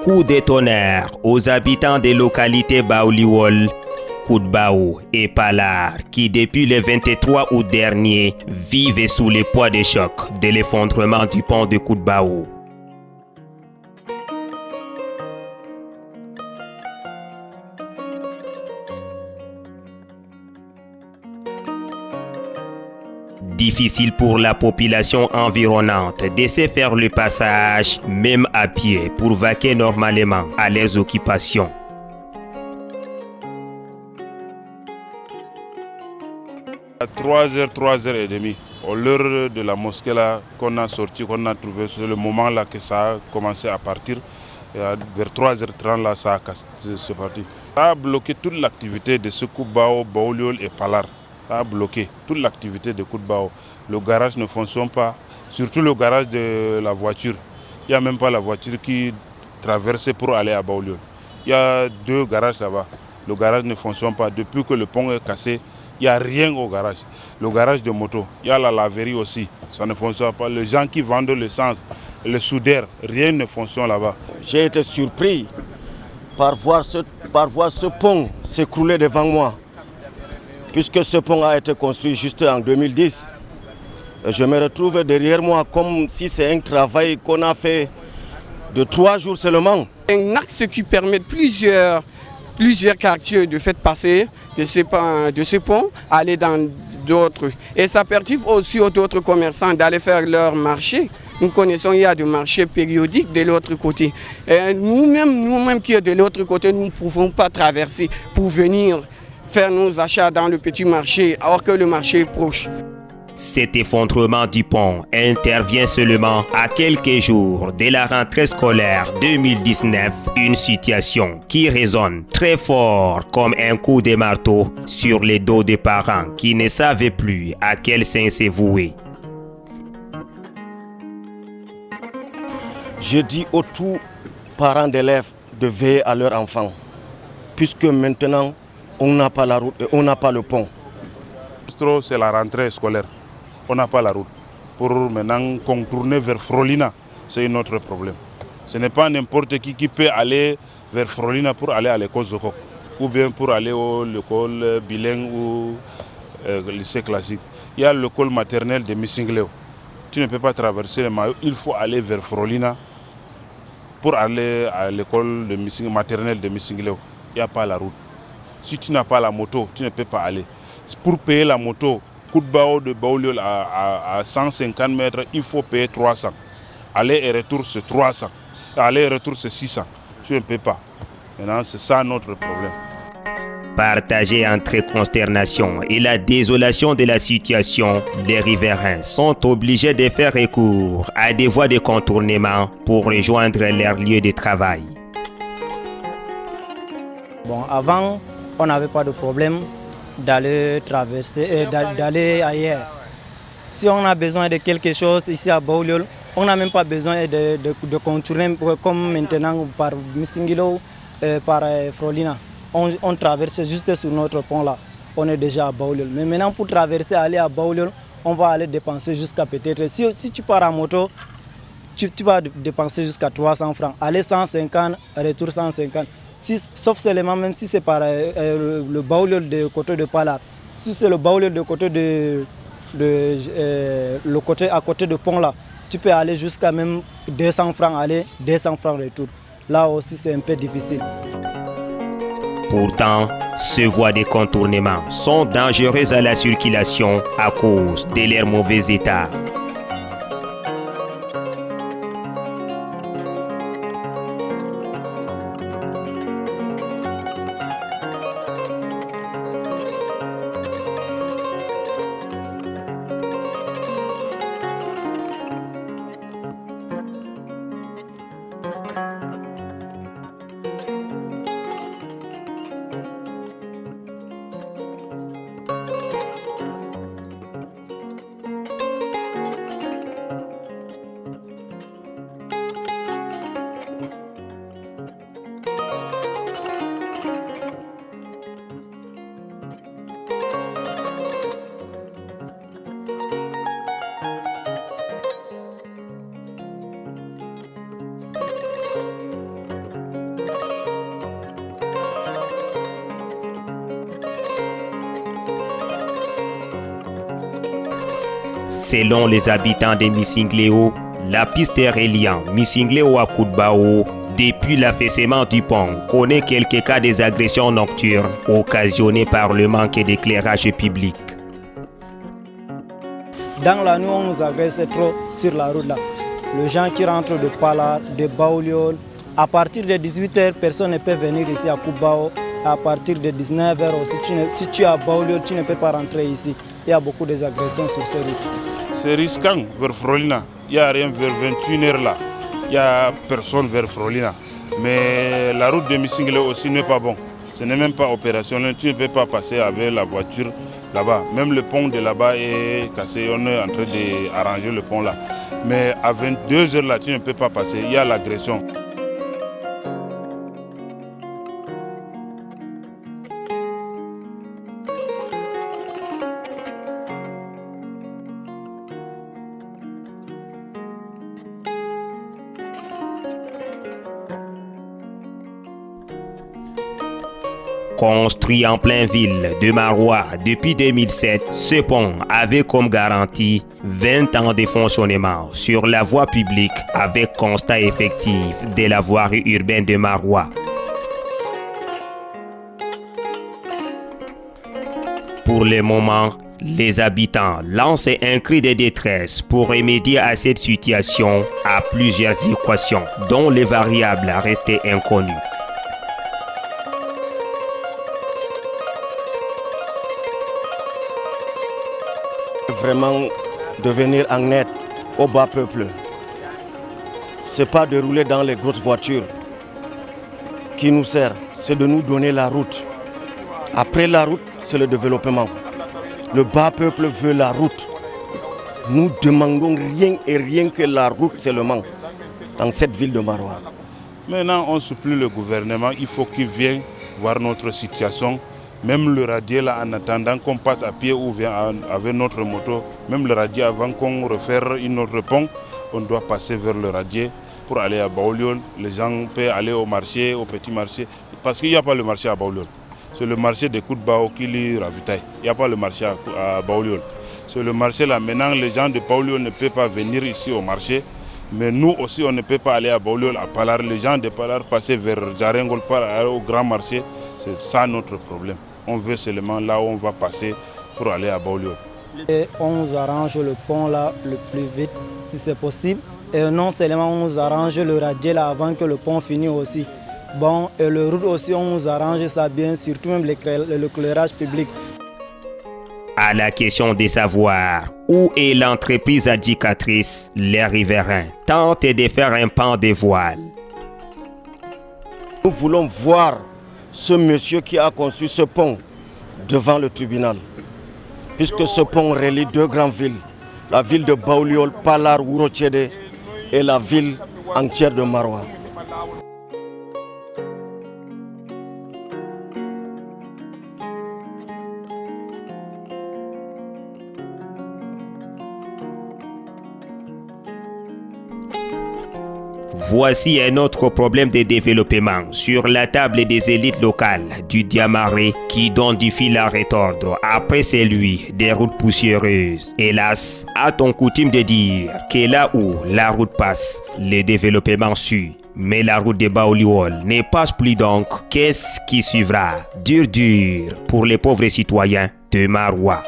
coup de tonnerre aux habitants des localités Baoliwol, Koudbao et Palar qui depuis le 23 août dernier vivent sous le poids des chocs de l'effondrement du pont de Koudbao. Difficile pour la population environnante de se faire le passage, même à pied, pour vaquer normalement à leurs occupations. À 3h, 3h30, au l'heure de la mosquée là, qu'on a sorti, qu'on a trouvé, c'est le moment là que ça a commencé à partir. Et vers 3h30 là, c'est parti. Ça a bloqué toute l'activité de ce Koudbao, Baoliwol et Palar. Ça a bloqué toute l'activité de Koudbao. Le garage ne fonctionne pas, surtout le garage de la voiture. Il n'y a même pas la voiture qui traversait pour aller à Baoliwol. Il y a 2 garages là-bas. Le garage ne fonctionne pas. Depuis que le pont est cassé, il n'y a rien au garage. Le garage de moto, il y a la laverie aussi. Ça ne fonctionne pas. Les gens qui vendent l'essence, le soudeur, rien ne fonctionne là-bas. J'ai été surpris par voir ce pont s'écrouler devant moi. Puisque ce pont a été construit juste en 2010. Je me retrouve derrière moi comme si c'est un travail qu'on a fait de 3 jours seulement. Un axe qui permet plusieurs quartiers de faire passer de ce pont, aller dans d'autres. Et ça permet aussi aux autres commerçants d'aller faire leur marché. Nous connaissons, il y a des marchés périodiques de l'autre côté. Nous-mêmes qui sommes de l'autre côté, nous ne pouvons pas traverser pour venir faire nos achats dans le petit marché, alors que le marché est proche. Cet effondrement du pont intervient seulement à quelques jours de la rentrée scolaire 2019, une situation qui résonne très fort comme un coup de marteau sur les dos des parents qui ne savaient plus à quel saint se vouer. Je dis aux tous parents d'élèves de veiller à leurs enfants, puisque maintenant on n'a pas la route et on n'a pas le pont. C'est la rentrée scolaire. On n'a pas la route. Pour maintenant contourner vers Frolina, c'est un autre problème. Ce n'est pas n'importe qui peut aller vers Frolina pour aller à l'école Zokok, ou bien pour aller à l'école bilingue ou lycée classique. Il y a l'école maternelle de Missingleo. Tu ne peux pas traverser le maillot, il faut aller vers Frolina pour aller à l'école maternelle de Missingleo. Il n'y a pas la route. Si tu n'as pas la moto, tu ne peux pas aller. Pour payer la moto, Koudbao de Baoliwol à 150 mètres, il faut payer 300. Aller et retour, c'est 300. Aller et retour, c'est 600. Tu ne peux pas. Maintenant, c'est ça notre problème. Partagés entre consternation et la désolation de la situation, les riverains sont obligés de faire recours à des voies de contournement pour rejoindre leur lieu de travail. Bon, avant, on n'avait pas de problème d'aller traverser, d'aller ailleurs. Si on a besoin de quelque chose ici à Baoliwol, on n'a même pas besoin de contourner comme maintenant par Missingleo, par Frolina. On traverse juste sur notre pont là, on est déjà à Baoliwol. Mais maintenant pour traverser, aller à Baoliwol, on va aller dépenser jusqu'à peut-être, si tu pars en moto, tu vas dépenser jusqu'à 300 francs. Aller 150, retour 150. Sauf seulement même si c'est par le Baoliwol de côté de Palar. Si c'est le Baoliwol de côté le côté à côté de pont là, tu peux aller jusqu'à même 200 francs aller, 200 francs retour. Là aussi c'est un peu difficile. Pourtant, ces voies de contournement sont dangereuses à la circulation à cause de leur mauvais état. Selon les habitants de Missingleo, la piste reliant Missingleo à Koutbao, depuis l'affaissement du pont, connaît quelques cas des agressions nocturnes occasionnées par le manque d'éclairage public. Dans la nuit, on nous agresse trop sur la route là. Les gens qui rentrent de Palar, de Baoliol, à partir de 18h, personne ne peut venir ici à Koutbao. À partir de 19h aussi, si tu es à Baoliol, tu ne peux pas rentrer ici. Il y a beaucoup d'agressions sur ces routes. C'est risquant vers Frolina. Il n'y a rien vers 21h là. Il n'y a personne vers Frolina. Mais la route de Missingleo aussi n'est pas bon. Ce n'est même pas opérationnel. Tu ne peux pas passer avec la voiture là-bas. Même le pont de là-bas est cassé. On est en train d'arranger le pont là. Mais à 22h là, tu ne peux pas passer. Il y a l'agression. Construit en plein ville de Maroua depuis 2007, ce pont avait comme garantie 20 ans de fonctionnement sur la voie publique avec constat effectif de la voirie urbaine de Maroua. Pour le moment, les habitants lancent un cri de détresse pour remédier à cette situation à plusieurs équations dont les variables restaient inconnues. Vraiment de venir en aide au bas peuple. Ce n'est pas de rouler dans les grosses voitures qui nous sert, c'est de nous donner la route. Après la route, c'est le développement. Le bas peuple veut la route. Nous demandons rien que la route seulement dans cette ville de Maroua. Maintenant, on supplie le gouvernement, il faut qu'il vienne voir notre situation. Même le radier là, en attendant qu'on passe à pied ou bien avec notre moto, même le radier avant qu'on refaire une autre pont, on doit passer vers le radier pour aller à Baoliol. Les gens peuvent aller au marché, au petit marché, parce qu'il n'y a pas le marché à Baoliol. C'est le marché de Koutbao qui les ravitaille. Il n'y a pas le marché à Baoliol. C'est le marché là. Maintenant, les gens de Baoliol ne peuvent pas venir ici au marché. Mais nous aussi, on ne peut pas aller à Baoliol, à Palar. Les gens de Palar passer vers Djarengol, au grand marché. C'est ça notre problème. On veut seulement là où on va passer pour aller à Baoliol. Et on nous arrange le pont là le plus vite si c'est possible. Et non seulement on nous arrange le radier là avant que le pont finisse aussi. Bon, et le route aussi on nous arrange ça bien, surtout même l'éclairage public. À la question de savoir où est l'entreprise adjudicatrice, les riverains tentent de faire un pan de voile. Nous voulons voir ce monsieur qui a construit ce pont devant le tribunal. Puisque ce pont relie deux grandes villes, la ville de Baoliol, Palar, Wuro-Tchede et la ville entière de Maroua. Voici un autre problème de développement sur la table des élites locales du Diamaré qui donne du fil à retordre après celui des routes poussiéreuses. Hélas, a-t-on coutume de dire que là où la route passe, le développement suit. Mais la route de Baoliol ne passe plus donc. Qu'est-ce qui suivra? Dur pour les pauvres citoyens de Maroua.